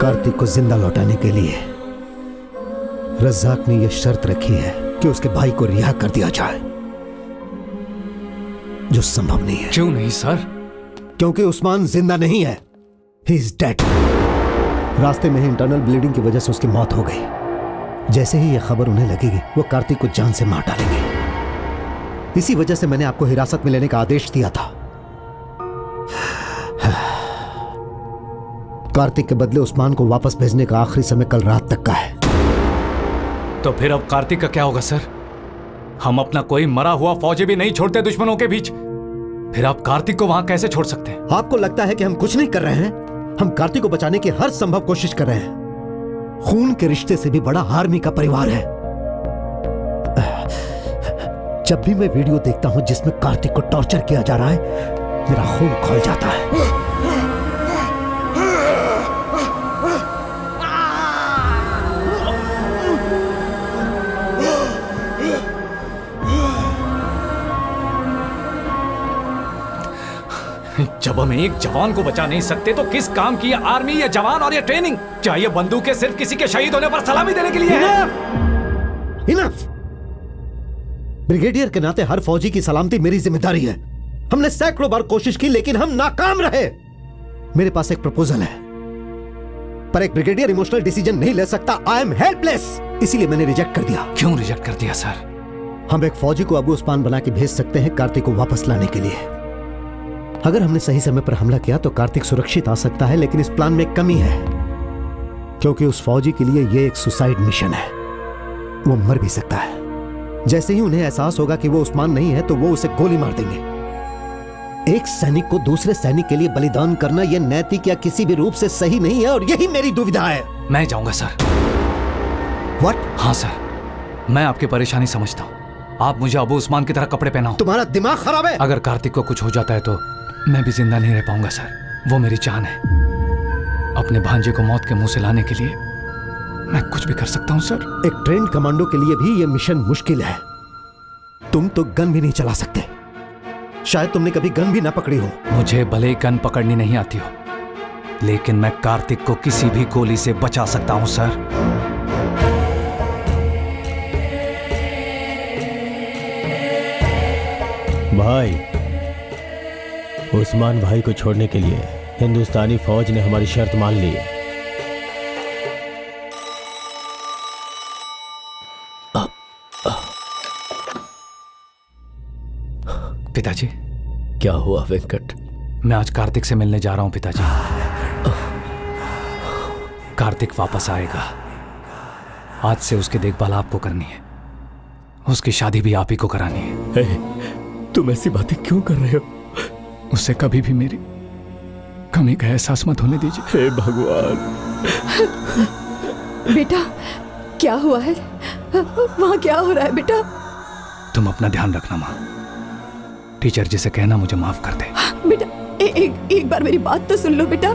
कार्तिक को जिंदा लौटाने के लिए रज्जाक ने यह शर्त रखी है कि उसके भाई को रिहा कर दिया जाए, जो संभव नहीं है। क्यों नहीं सर? क्योंकि उस्मान जिंदा नहीं है, ही इज डेड। रास्ते में ही इंटरनल ब्लीडिंग की वजह से उसकी मौत हो गई। जैसे ही यह खबर उन्हें लगेगी, वो कार्तिक को जान से मार डालेंगे। इसी वजह से मैंने आपको हिरासत में लेने का आदेश दिया था। कार्तिक के बदले उस्मान को वापस भेजने का आखिरी समय कल रात तक का है। तो फिर अब कार्तिक का क्या होगा सर? हम अपना कोई मरा हुआ फौजी भी नहीं छोड़ते दुश्मनों के बीच। फिर आप कार्तिक को वहां कैसे छोड़ सकते हैं? आपको लगता है कि हम कुछ नहीं कर रहे हैं? हम कार्तिक को बचाने की हर संभव कोशिश कर रहे हैं। खून के रिश्ते से भी बड़ा आर्मी का परिवार है। जब भी मैं वीडियो देखता हूं जिसमें कार्तिक को टॉर्चर किया जा रहा है, मेरा खून खौल जाता है। जब हम एक जवान को बचा नहीं सकते तो किस काम की ये आर्मी, ये जवान और ये ट्रेनिंग? क्या ये बंदूकें सिर्फ किसी के शहीद होने पर सलामी देने के लिए है? इनफ! ब्रिगेडियर के नाते हर फौजी की सलामती मेरी जिम्मेदारी है। हमने सैकड़ों बार कोशिश की लेकिन हम नाकाम रहे। मेरे पास एक प्रपोजल है, पर एक ब्रिगेडियर इमोशनल डिसीजन नहीं ले सकता। आई एम हेल्पलेस, इसीलिए मैंने रिजेक्ट कर दिया। क्यों रिजेक्ट कर दिया सर? हम एक फौजी को अबू उस्मान बना के भेज सकते हैं कार्तिक को वापस लाने के लिए। अगर हमने सही समय पर हमला किया तो कार्तिक सुरक्षित आ सकता है, लेकिन इस प्लान में कमी है, क्योंकि उस फौजी के लिए यह एक सुसाइड मिशन है। वो मर भी सकता है। जैसे ही उन्हें एहसास होगा कि वो उस्मान नहीं है तो वो उसे गोली मार देंगे। एक सैनिक को दूसरे सैनिक के लिए बलिदान करना यह नैतिक या किसी भी रूप से सही नहीं है, और यही मेरी दुविधा है। मैं जाऊंगा सर। व्हाट? हाँ सर, मैं आपकी परेशानी समझता हूँ। आप मुझे अबू उस्मान की तरह कपड़े पहनाओ। तुम्हारा दिमाग खराब है। अगर कार्तिक को कुछ हो जाता है तो मैं भी जिंदा नहीं रह पाऊंगा सर। वो मेरी जान है। अपने भांजे को मौत के मुंह से लाने के लिए मैं कुछ भी कर सकता हूं सर। एक ट्रेंड कमांडो के लिए भी यह मिशन मुश्किल है। तुम तो गन भी नहीं चला सकते। शायद तुमने कभी गन भी ना पकड़ी हो। मुझे भले गन पकड़नी नहीं आती हो, लेकिन मैं कार्तिक को किसी भी गोली से बचा सकता हूं सर। भाई, उस्मान भाई को छोड़ने के लिए हिंदुस्तानी फौज ने हमारी शर्त मान ली है। पिताजी। क्या हुआ वेंकट? मैं आज कार्तिक से मिलने जा रहा हूं पिताजी। कार्तिक वापस आएगा। आज से उसकी देखभाल आपको करनी है, उसकी शादी भी आप ही को करानी है। तुम ऐसी बातें क्यों कर रहे हो? उससे कभी भी मेरी कमी का एहसास मत होने दीजिए। हे भगवान। बेटा, क्या हुआ है? वहां क्या हो रहा है बेटा? तुम अपना ध्यान रखना माँ। टीचर जी से कहना मुझे माफ कर दे। बेटा, एक बार मेरी बात तो सुन लो बेटा।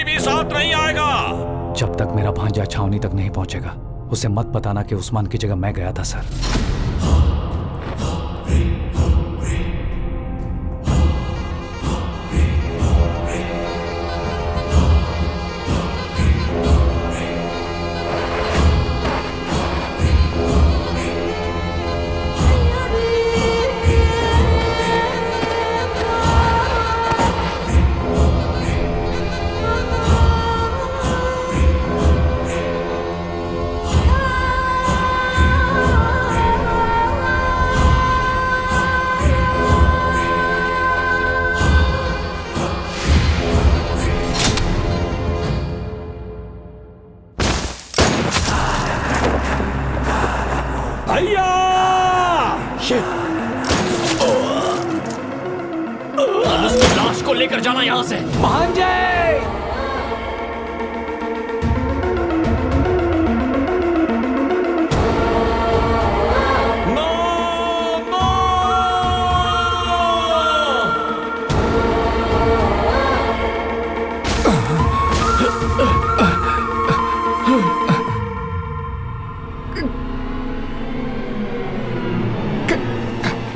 कोई भी साथ नहीं आएगा। जब तक मेरा भांजा छावनी तक नहीं पहुंचेगा उसे मत बताना कि उस्मान की जगह मैं गया था सर। भैया उसकी लाश को लेकर जाना यहां से। भांजे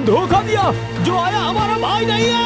धोखा दिया, जो आया हमारा भाई नहीं है।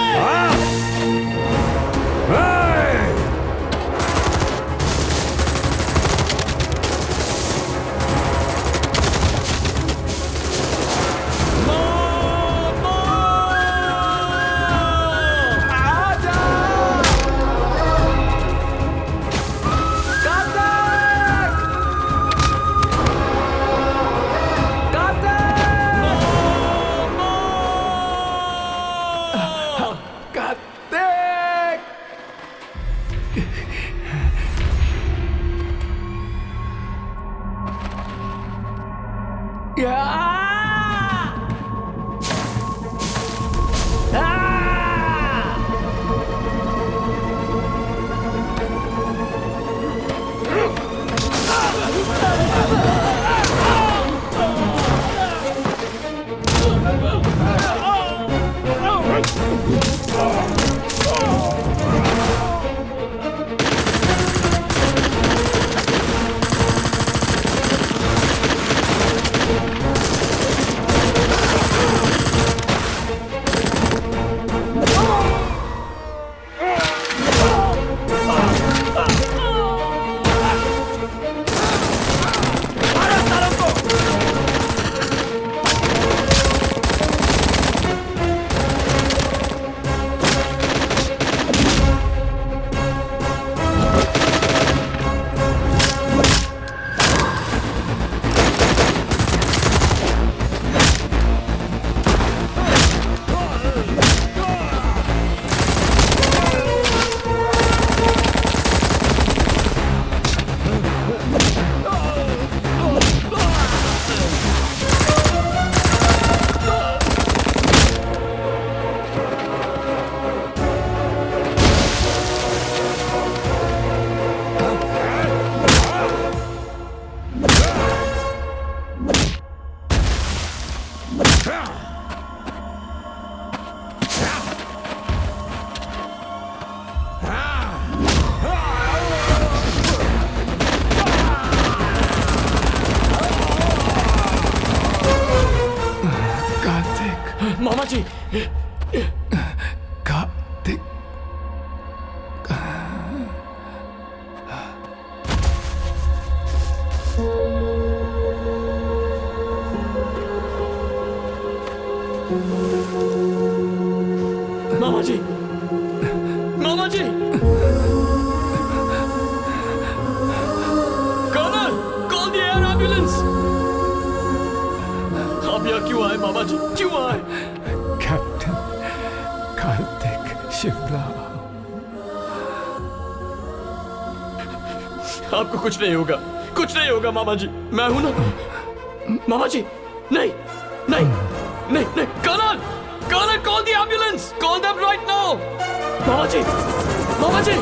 मामा जी, कार्तिक मामा जी, मामा जी, colonel, call the air ambulance. आप यहाँ क्यों आए मामा जी, क्यों आए? कैप्टन कार्तिक शिवराम। आपको कुछ नहीं होगा, कुछ नहीं होगा मामा जी, मैं हूं ना। मामा जी, नहीं नहीं नहीं नहीं, colonel, colonel, call the ambulance, call them right now. मामा जी, मामा जी,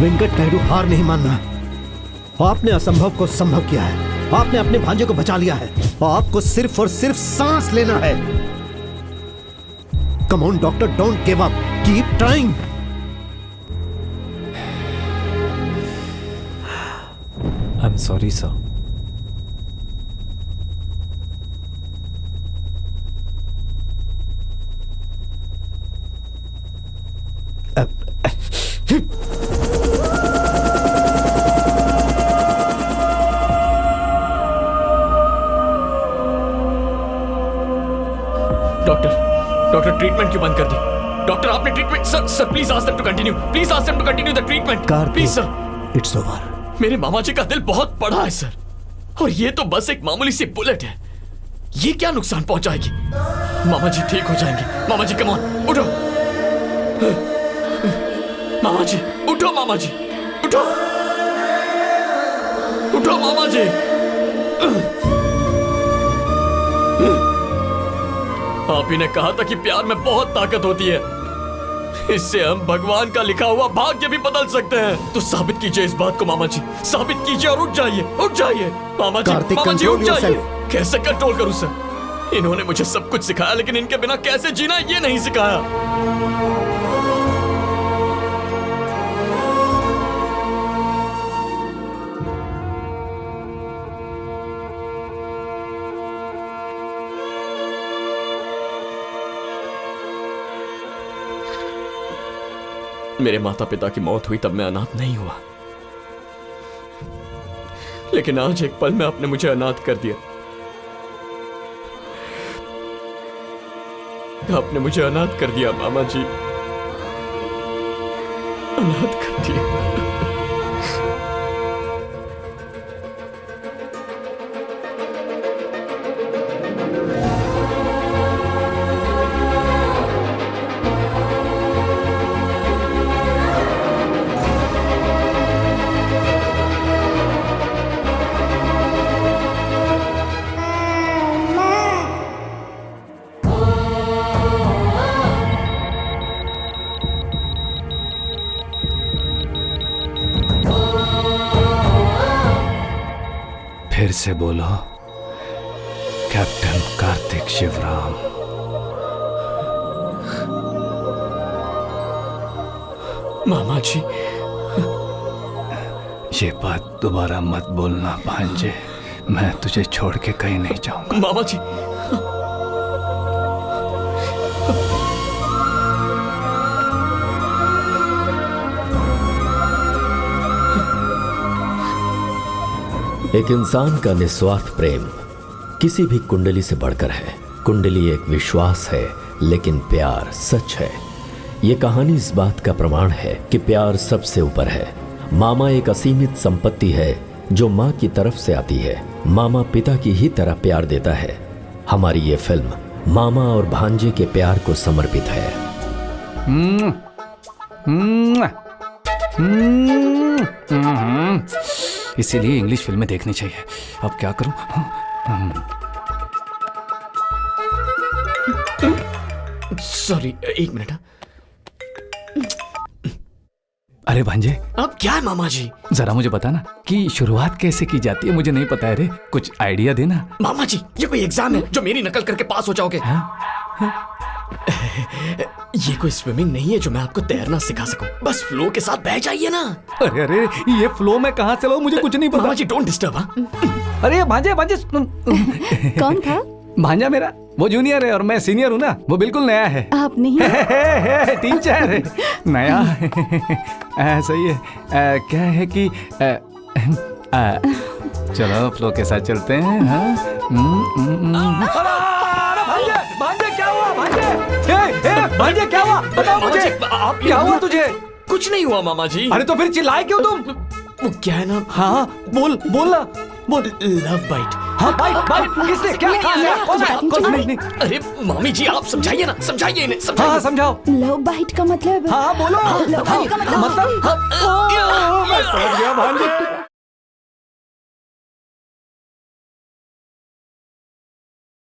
वेंकट नायडू, हार नहीं मानना। आपने असंभव को संभव किया है। आपने अपने भांजे को बचा लिया है और आपको सिर्फ और सिर्फ सांस लेना है। Come on doctor, don't give up, keep trying. I am sorry sir. Doctor treatment क्यों बंद कर दी? डॉक्टर आपने treatment sir please ask them to continue, please ask them to continue the treatment please sir. It's over. मेरे मामा जी का दिल बहुत बड़ा है सर, और ये तो बस एक मामूली सी बुलेट है, ये क्या नुकसान पहुंचाएगी? मामा जी ठीक हो जाएंगे। मामा जी कम ऑन, उठो। मामा जी उठो, मामा जी उठो, उठो मामा जी। आप ही ने कहा था कि प्यार में बहुत ताकत होती है, इससे हम भगवान का लिखा हुआ भाग्य भी बदल सकते हैं। तो साबित कीजिए इस बात को मामा जी, साबित कीजिए और उठ जाइए, उठ जाइए मामा जी, मामा जी उठ जाइए। कैसे कंट्रोल करूं सर? इन्होंने मुझे सब कुछ सिखाया, लेकिन इनके बिना कैसे जीना ये नहीं सिखाया। मेरे माता पिता की मौत हुई तब मैं अनाथ नहीं हुआ, लेकिन आज एक पल में आपने मुझे अनाथ कर दिया। आपने मुझे अनाथ कर दिया मामा जी, अनाथ कर दिया। फिर से बोलो, कैप्टन कार्तिक शिवराम। मामा जी ये बात दोबारा मत बोलना भांजे, मैं तुझे छोड़ के कहीं नहीं जाऊंगा। मामा जी एक इंसान का निस्वार्थ प्रेम किसी भी कुंडली से बढ़कर है। कुंडली एक विश्वास है, लेकिन प्यार सच है। ये कहानी इस बात का प्रमाण है कि प्यार सबसे ऊपर है। मामा एक असीमित संपत्ति है जो माँ की तरफ से आती है। मामा पिता की ही तरह प्यार देता है। हमारी ये फिल्म मामा और भांजे के प्यार को समर्पित है। इसीलिए इंग्लिश फिल्में देखनी चाहिए। अब क्या करूं? सॉरी, एक मिनट। अरे भांजे, अब क्या है मामा जी? जरा मुझे बताना कि शुरुआत कैसे की जाती है। मुझे नहीं पता है रे, कुछ आइडिया देना। मामा जी ये कोई एग्जाम है जो मेरी नकल करके पास हो जाओगे? ये कोई स्विमिंग नहीं है जो मैं आपको तैरना सिखा सकूं। बस फ्लो के साथ बह जाइए ना। अरे अरे, ये फ्लो में कहाँ चलाऊं? मुझे कुछ नहीं पता। मामा जी डोंट डिस्टर्ब। अरे भांजे भांजे कौन था? भांजा मेरा, वो जूनियर है और मैं सीनियर हूँ ना। वो बिल्कुल नया है। आप नहीं? टीचर है नया। सही है। क्या है कि चलो फ्लो के साथ चलते हैं। भांजे क्या हुआ? भांजे क्या हुआ? बताओ मुझे, क्या हुआ तुझे? कुछ नहीं हुआ मामा जी। अरे तो फिर चिल्लाए क्यों तुम? वो क्या है ना। हाँ बोल बोलना बोल। Love bite. हाँ बाइट बाइट किसने क्या कहा? कौन? नहीं। अरे मामी जी आप समझाइए ना, समझाइए इन्हें, समझाइए। हाँ समझाओ। लव बाइट का मतलब? हाँ बोलो। लव बाइट का मतलब? मैं समझ गया भांजे।